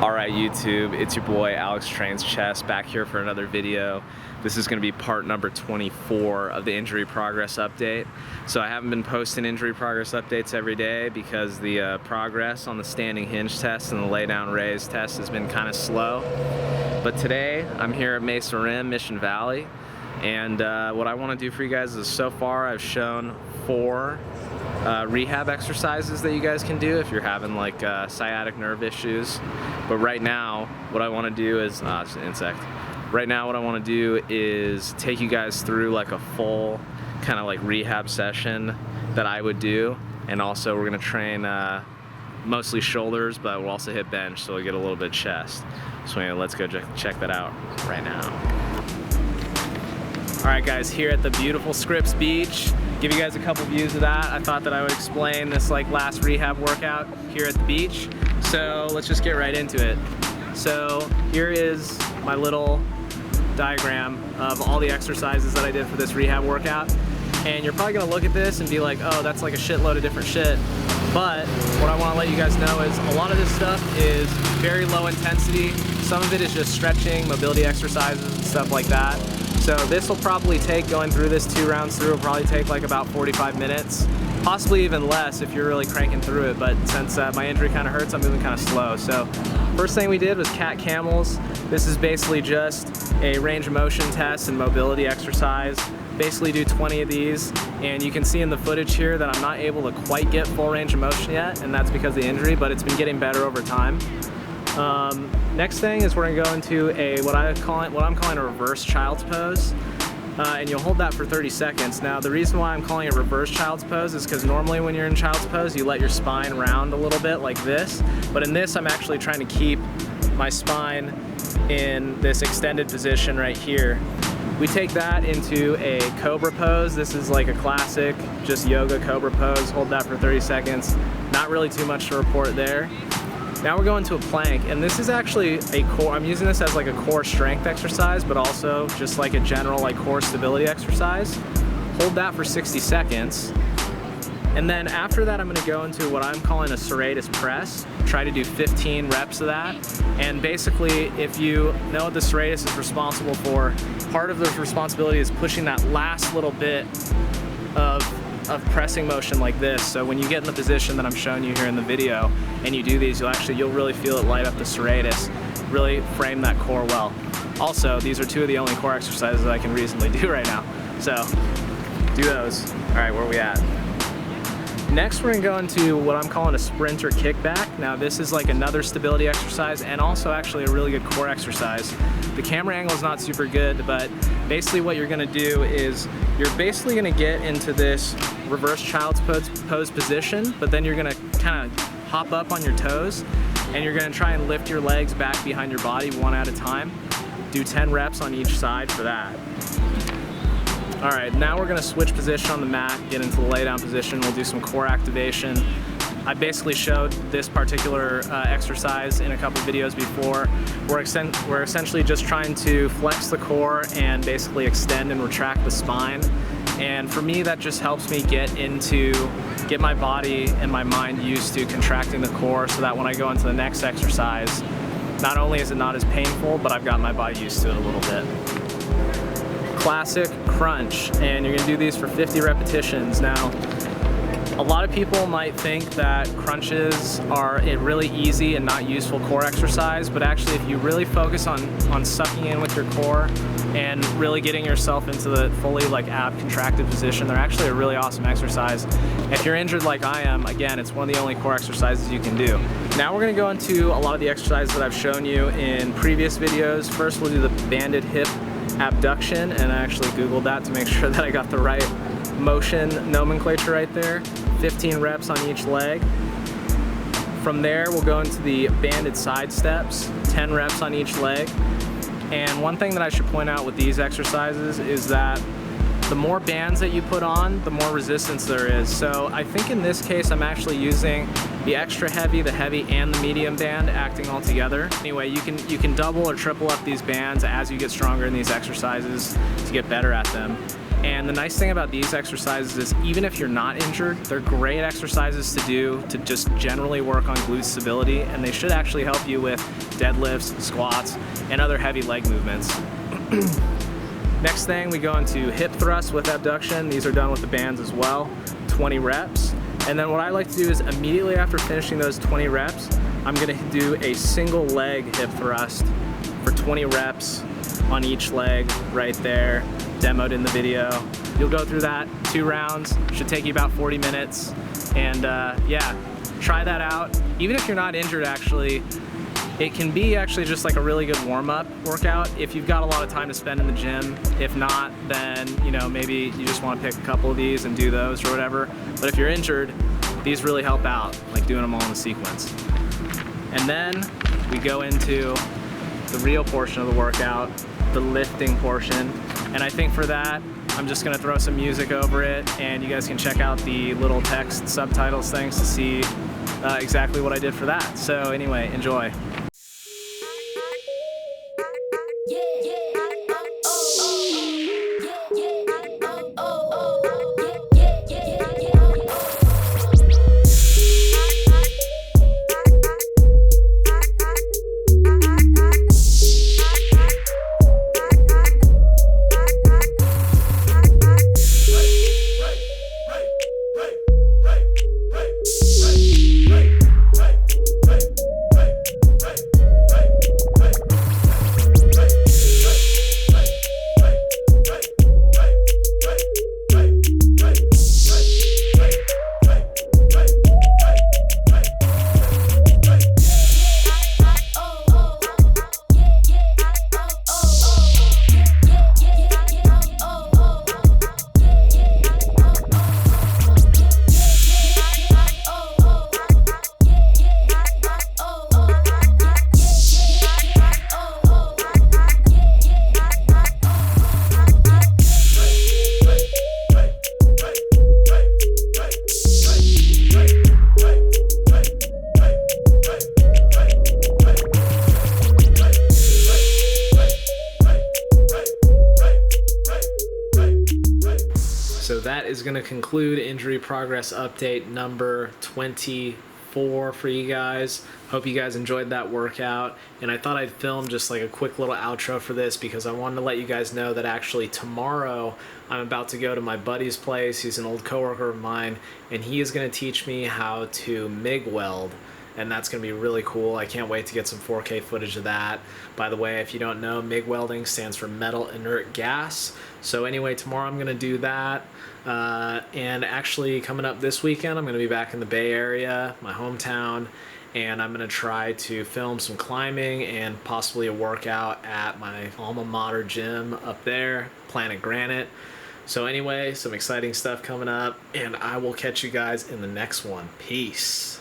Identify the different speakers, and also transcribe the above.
Speaker 1: Alright YouTube, it's your boy AlexTrainsChest back here for another video. This is going to be part number 24 of the injury progress update. So I haven't been posting injury progress updates every day because the progress on the standing hinge test and the lay down raise test has been kind of slow. But today I'm here at Mesa Rim, Mission Valley, and what I want to do for you guys is, so far I've shown 4 rehab exercises that you guys can do if you're having like sciatic nerve issues. But right now what I want to do is it's an insect. Right now what I want to do is take you guys through like a full kind of like rehab session that I would do, and also we're going to train mostly shoulders, but we'll also hit bench, so we'll get a little bit of chest. So anyway, let's go check that out right now. Alright guys, here at the beautiful Scripps Beach, give you guys a couple views of that. I thought that I would explain this like last rehab workout here at the beach. So let's just get right into it. So here is my little diagram of all the exercises that I did for this rehab workout. And you're probably gonna look at this and be like, oh, that's like a shitload of different shit. But what I wanna let you guys know is a lot of this stuff is very low intensity. Some of it is just stretching, mobility exercises and stuff like that. So this will probably take, going through this 2 rounds through, will probably take like about 45 minutes, possibly even less if you're really cranking through it. But since my injury kind of hurts, I'm moving kind of slow. So first thing we did was cat camels. This is basically just a range of motion test and mobility exercise. Basically do 20 of these, and you can see in the footage here that I'm not able to quite get full range of motion yet, and that's because of the injury, but it's been getting better over time. Next thing is we're gonna go into what I'm calling a reverse child's pose, and you'll hold that for 30 seconds. Now the reason why I'm calling it reverse child's pose is because normally when you're in child's pose you let your spine round a little bit like this, but in this I'm actually trying to keep my spine in this extended position right here. We take that into a cobra pose. This is like a classic just yoga cobra pose. Hold that for 30 seconds. Not really too much to report there. Now we're going to a plank, and this is actually a core, I'm using this as like a core strength exercise, but also just like a general like core stability exercise. Hold that for 60 seconds. And then after that, I'm gonna go into what I'm calling a Serratus Press. Try to do 15 reps of that. And basically, if you know what the serratus is responsible for, part of the responsibility is pushing that last little bit of pressing motion like this. So when you get in the position that I'm showing you here in the video and you do these, you'll really feel it light up the serratus, really frame that core well. Also, these are 2 of the only core exercises that I can reasonably do right now. So do those. All right, where are we at? Next, we're gonna go into what I'm calling a sprinter kickback. Now this is like another stability exercise and also actually a really good core exercise. The camera angle is not super good, but basically what you're gonna do is you're basically gonna get into this reverse child's pose position, but then you're gonna kind of hop up on your toes and you're gonna try and lift your legs back behind your body 1 at a time. Do 10 reps on each side for that. All right, now we're gonna switch position on the mat, get into the lay down position. We'll do some core activation. I basically showed this particular exercise in a couple videos before. We're essentially just trying to flex the core and basically extend and retract the spine. And for me, that just helps me get my body and my mind used to contracting the core, so that when I go into the next exercise, not only is it not as painful, but I've got my body used to it a little bit. Classic crunch, and you're gonna do these for 50 repetitions. Now, a lot of people might think that crunches are a really easy and not useful core exercise, but actually if you really focus on sucking in with your core and really getting yourself into the fully like ab contracted position, they're actually a really awesome exercise. If you're injured like I am, again, it's one of the only core exercises you can do. Now we're gonna go into a lot of the exercises that I've shown you in previous videos. First, we'll do the banded hip abduction, and I actually Googled that to make sure that I got the right motion nomenclature right there. 15 reps on each leg. From there, we'll go into the banded side steps, 10 reps on each leg. And one thing that I should point out with these exercises is that the more bands that you put on, the more resistance there is. So I think in this case, I'm actually using the extra heavy, the heavy, and the medium band acting all together. Anyway, you can double or triple up these bands as you get stronger in these exercises to get better at them. And the nice thing about these exercises is even if you're not injured, they're great exercises to do to just generally work on glute stability, and they should actually help you with deadlifts, squats, and other heavy leg movements. Next thing, we go into hip thrusts with abduction. These are done with the bands as well, 20 reps. And then what I like to do is immediately after finishing those 20 reps, I'm gonna do a single leg hip thrust for 20 reps on each leg right there, demoed in the video. You'll go through that 2 rounds, should take you about 40 minutes. And yeah, try that out. Even if you're not injured actually, it can be actually just like a really good warm-up workout if you've got a lot of time to spend in the gym. If not, then you know, maybe you just want to pick a couple of these and do those or whatever. But if you're injured, these really help out, like doing them all in a sequence. And then we go into the real portion of the workout, the lifting portion. And I think for that, I'm just gonna throw some music over it, and you guys can check out the little text subtitles things to see exactly what I did for that. So anyway, enjoy. So that is going to conclude injury progress update number 24 for you guys. Hope you guys enjoyed that workout, and I thought I'd film just like a quick little outro for this because I wanted to let you guys know that actually tomorrow I'm about to go to my buddy's place. He's an old coworker of mine, and he is going to teach me how to MIG weld, and that's going to be really cool. I can't wait to get some 4K footage of that. By the way, if you don't know, MIG welding stands for metal inert gas. So anyway, tomorrow I'm going to do that. And actually coming up this weekend, I'm going to be back in the Bay Area, my hometown, and I'm going to try to film some climbing and possibly a workout at my alma mater gym up there, Planet Granite. So anyway, some exciting stuff coming up, and I will catch you guys in the next one. Peace.